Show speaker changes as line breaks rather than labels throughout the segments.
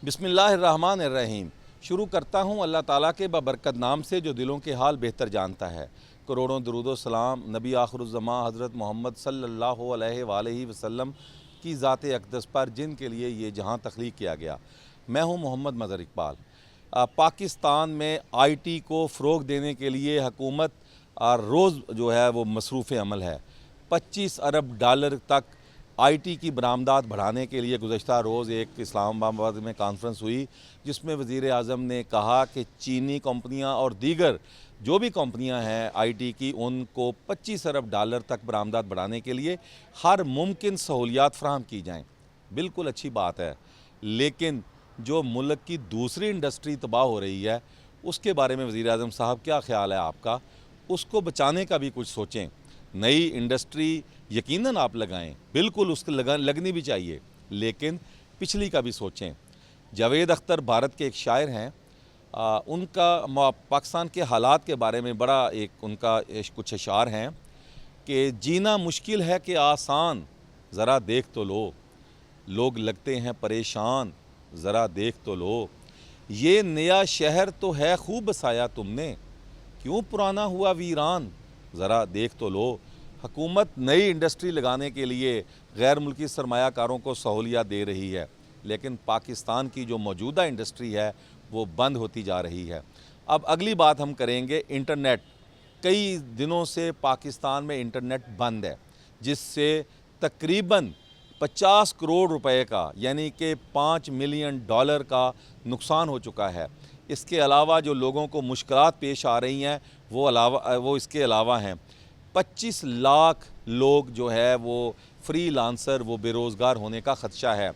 بسم اللہ الرحمن الرحیم۔ شروع کرتا ہوں اللہ تعالیٰ کے ببرکت نام سے جو دلوں کے حال بہتر جانتا ہے۔ کروڑوں درود و سلام نبی آخر الزماں حضرت محمد صلی اللہ علیہ وآلہ وسلم کی ذات اقدس پر، جن کے لیے یہ جہاں تخلیق کیا گیا۔ میں ہوں محمد مظہر اقبال۔ پاکستان میں آئی ٹی کو فروغ دینے کے لیے حکومت روز جو ہے وہ مصروف عمل ہے۔ 25 ارب ڈالر تک آئی ٹی کی برآمدات بڑھانے کے لیے گزشتہ روز ایک اسلام آباد میں کانفرنس ہوئی، جس میں وزیر اعظم نے کہا کہ چینی کمپنیاں اور دیگر جو بھی کمپنیاں ہیں آئی ٹی کی، ان کو 25 ارب ڈالر تک برآمدات بڑھانے کے لیے ہر ممکن سہولیات فراہم کی جائیں۔ بالکل اچھی بات ہے، لیکن جو ملک کی دوسری انڈسٹری تباہ ہو رہی ہے، اس کے بارے میں وزیر اعظم صاحب کیا خیال ہے آپ کا؟ اس کو بچانے کا بھی کچھ سوچیں۔ نئی انڈسٹری یقیناً آپ لگائیں، بالکل اس کو لگنی بھی چاہیے، لیکن پچھلی کا بھی سوچیں۔ جاوید اختر بھارت کے ایک شاعر ہیں، ان کا پاکستان کے حالات کے بارے میں بڑا ان کا کچھ اشعار ہیں کہ جینا مشکل ہے کہ آسان، ذرا دیکھ تو لو، لوگ لگتے ہیں پریشان، ذرا دیکھ تو لو، یہ نیا شہر تو ہے خوب بسایا تم نے، کیوں پرانا ہوا ویران، ذرا دیکھ تو لو۔ حکومت نئی انڈسٹری لگانے کے لیے غیر ملکی سرمایہ کاروں کو سہولیات دے رہی ہے، لیکن پاکستان کی جو موجودہ انڈسٹری ہے وہ بند ہوتی جا رہی ہے۔ اب اگلی بات ہم کریں گے انٹرنیٹ۔ کئی دنوں سے پاکستان میں انٹرنیٹ بند ہے، جس سے تقریباً 50 کروڑ روپے کا، یعنی کہ $5 ملین کا نقصان ہو چکا ہے۔ اس کے علاوہ جو لوگوں کو مشکلات پیش آ رہی ہیں وہ اس کے علاوہ ہیں۔ 25 لاکھ لوگ جو ہے وہ فری لانسر، وہ بے روزگار ہونے کا خدشہ ہے،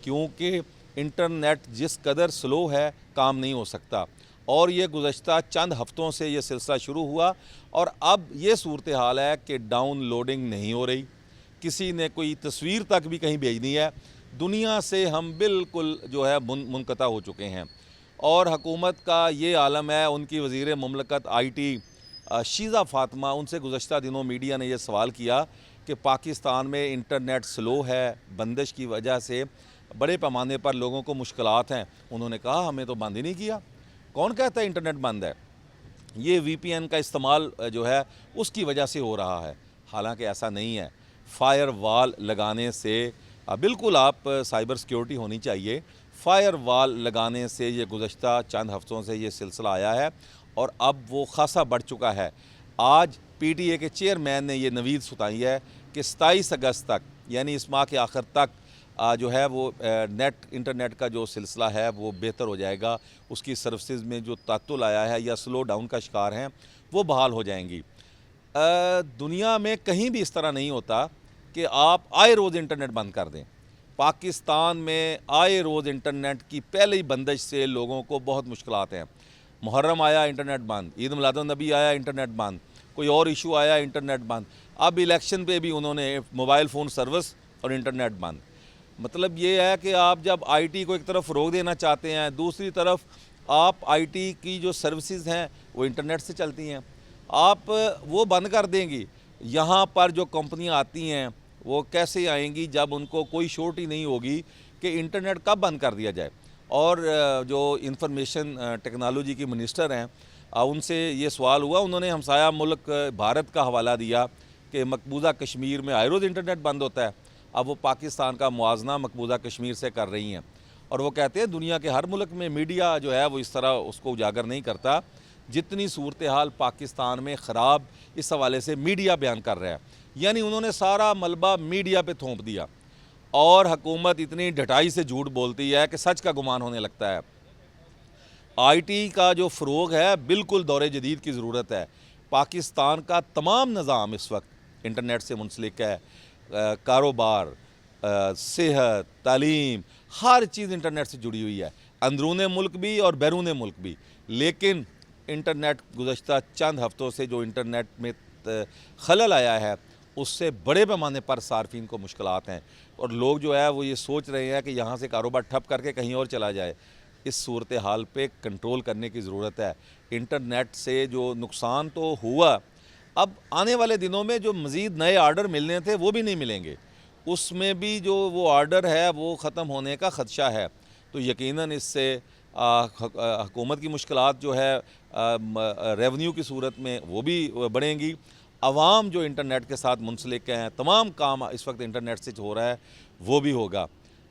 کیونکہ انٹرنیٹ جس قدر سلو ہے کام نہیں ہو سکتا۔ اور یہ گزشتہ چند ہفتوں سے یہ سلسلہ شروع ہوا، اور اب یہ صورتحال ہے کہ ڈاؤن لوڈنگ نہیں ہو رہی، کسی نے کوئی تصویر تک بھی کہیں بھیجنی ہے، دنیا سے ہم بالکل جو ہے منقطع ہو چکے ہیں۔ اور حکومت کا یہ عالم ہے، ان کی وزیر مملکت آئی ٹی شیزہ فاطمہ، ان سے گزشتہ دنوں میڈیا نے یہ سوال کیا کہ پاکستان میں انٹرنیٹ سلو ہے، بندش کی وجہ سے بڑے پیمانے پر لوگوں کو مشکلات ہیں۔ انہوں نے کہا ہمیں تو بند ہی نہیں کیا، کون کہتا ہے انٹرنیٹ بند ہے؟ یہ وی پی این کا استعمال جو ہے اس کی وجہ سے ہو رہا ہے، حالانکہ ایسا نہیں ہے۔ فائر وال لگانے سے بالکل آپ سائبر سیکیورٹی ہونی چاہیے، فائر وال لگانے سے یہ گزشتہ چند ہفتوں سے یہ سلسلہ آیا ہے، اور اب وہ خاصا بڑھ چکا ہے۔ آج پی ٹی اے کے چیئرمین نے یہ نوید ستائی ہے کہ 27 اگست تک، یعنی اس ماہ کے آخر تک جو ہے وہ انٹرنیٹ کا جو سلسلہ ہے وہ بہتر ہو جائے گا، اس کی سروسز میں جو تعطل آیا ہے یا سلو ڈاؤن کا شکار ہیں وہ بحال ہو جائیں گی۔ دنیا میں کہیں بھی اس طرح نہیں ہوتا کہ آپ آئے روز انٹرنیٹ بند کر دیں۔ پاکستان میں آئے روز انٹرنیٹ کی پہلی بندش سے لوگوں کو بہت مشکلات ہیں۔ محرم آیا انٹرنیٹ بند، عید میلاد النبی آیا انٹرنیٹ بند، کوئی اور ایشو آیا انٹرنیٹ بند، اب الیکشن پہ بھی انہوں نے موبائل فون سروس اور انٹرنیٹ بند۔ مطلب یہ ہے کہ آپ جب آئی ٹی کو ایک طرف فروغ دینا چاہتے ہیں، دوسری طرف آپ آئی ٹی کی جو سروسز ہیں وہ انٹرنیٹ سے چلتی ہیں، آپ وہ بند کر دیں گی۔ یہاں پر جو کمپنیاں آتی ہیں وہ کیسے آئیں گی جب ان کو کوئی شورٹی نہیں ہوگی کہ انٹرنیٹ کب بند کر دیا جائے؟ اور جو انفارمیشن ٹیکنالوجی کی منسٹر ہیں، ان سے یہ سوال ہوا، انہوں نے ہمسایہ ملک بھارت کا حوالہ دیا کہ مقبوضہ کشمیر میں آئے روز انٹرنیٹ بند ہوتا ہے۔ اب وہ پاکستان کا موازنہ مقبوضہ کشمیر سے کر رہی ہیں، اور وہ کہتے ہیں دنیا کے ہر ملک میں میڈیا جو ہے وہ اس طرح اس کو اجاگر نہیں کرتا جتنی صورتحال پاکستان میں خراب اس حوالے سے میڈیا بیان کر رہا ہے۔ یعنی انہوں نے سارا ملبہ میڈیا پہ تھونپ دیا، اور حکومت اتنی ڈھٹائی سے جھوٹ بولتی ہے کہ سچ کا گمان ہونے لگتا ہے۔ آئی ٹی کا جو فروغ ہے بالکل دور جدید کی ضرورت ہے۔ پاکستان کا تمام نظام اس وقت انٹرنیٹ سے منسلک ہے، کاروبار، صحت، تعلیم، ہر چیز انٹرنیٹ سے جڑی ہوئی ہے، اندرون ملک بھی اور بیرون ملک بھی۔ لیکن انٹرنیٹ گزشتہ چند ہفتوں سے جو انٹرنیٹ میں خلل آیا ہے، اس سے بڑے پیمانے پر صارفین کو مشکلات ہیں، اور لوگ جو ہے وہ یہ سوچ رہے ہیں کہ یہاں سے کاروبار ٹھپ کر کے کہیں اور چلا جائے۔ اس صورتحال پہ کنٹرول کرنے کی ضرورت ہے۔ انٹرنیٹ سے جو نقصان تو ہوا، اب آنے والے دنوں میں جو مزید نئے آرڈر ملنے تھے وہ بھی نہیں ملیں گے، اس میں بھی جو وہ آرڈر ہے وہ ختم ہونے کا خدشہ ہے۔ تو یقیناً اس سے حکومت کی مشکلات جو ہے ریونیو کی صورت میں وہ بھی بڑھیں گی. عوام جو انٹرنیٹ کے ساتھ منسلک ہیں, تمام کام اس وقت انٹرنیٹ سے ہو رہا ہے, وہ بھی ہوگا.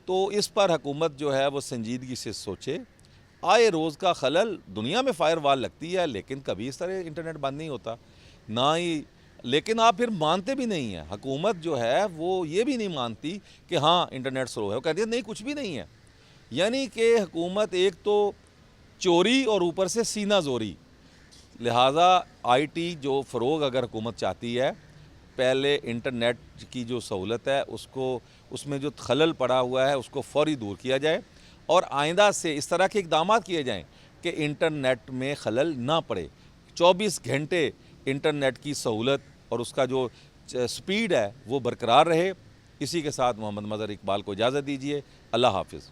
تو اس پر حکومت جو ہے وہ سنجیدگی سے سوچے. آئے روز کا خلل, دنیا میں فائر وال لگتی ہے لیکن کبھی اس طرح انٹرنیٹ بند نہیں ہوتا نہ ہی. لیکن آپ پھر مانتے بھی نہیں ہیں, حکومت جو ہے وہ یہ بھی نہیں مانتی کہ ہاں انٹرنیٹ سلو ہے, وہ کہتی ہے نہیں کچھ بھی نہیں ہے. یعنی کہ حکومت ایک تو چوری اور اوپر سے سینہ زوری. لہٰذا آئی ٹی جو فروغ اگر حکومت چاہتی ہے, پہلے انٹرنیٹ کی جو سہولت ہے اس میں جو خلل پڑا ہوا ہے اس کو فوری دور کیا جائے, اور آئندہ سے اس طرح کے اقدامات کیے جائیں کہ انٹرنیٹ میں خلل نہ پڑے. 24 گھنٹے انٹرنیٹ کی سہولت اور اس کا جو سپیڈ ہے وہ برقرار رہے. اسی کے ساتھ محمد مظہر اقبال کو اجازت دیجیے. اللہ حافظ.